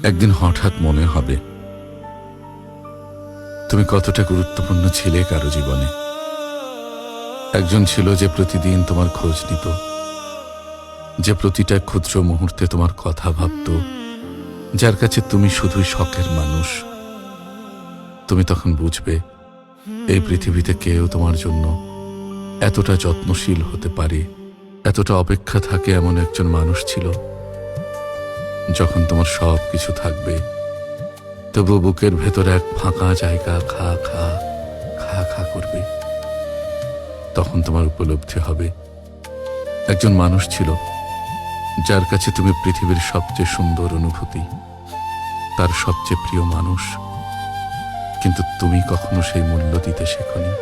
একদিন হঠাৎ মনে হবে তুমি কতটা গুরুত্বপূর্ণ ছিলে কারো জীবনে। একজন ছিল যে প্রতিদিন তোমার খোঁজ নিত, যে প্রতিটা ক্ষুদ্র মুহূর্তে তোমার কথা ভাবত, যার কাছে তুমি শুধুই শখের মানুষ। তুমি তখন বুঝবে এই পৃথিবীতে কেউ তোমার জন্য এতটা যত্নশীল হতে পারে, এতটা অপেক্ষা থাকে। এমন একজন মানুষ ছিল যখন তোমার সব কিছু থাকবে, তবু বুকের ভেতরে এক ফাঁকা জায়গা খা খা খা খা করবে। তখন তোমার উপলব্ধি হবে একজন মানুষ ছিল যার কাছে তুমি পৃথিবীর সবচেয়ে সুন্দর অনুভূতি, তার সবচেয়ে প্রিয় মানুষ, কিন্তু তুমি কখনো সেই মূল্য দিতে শেখনি।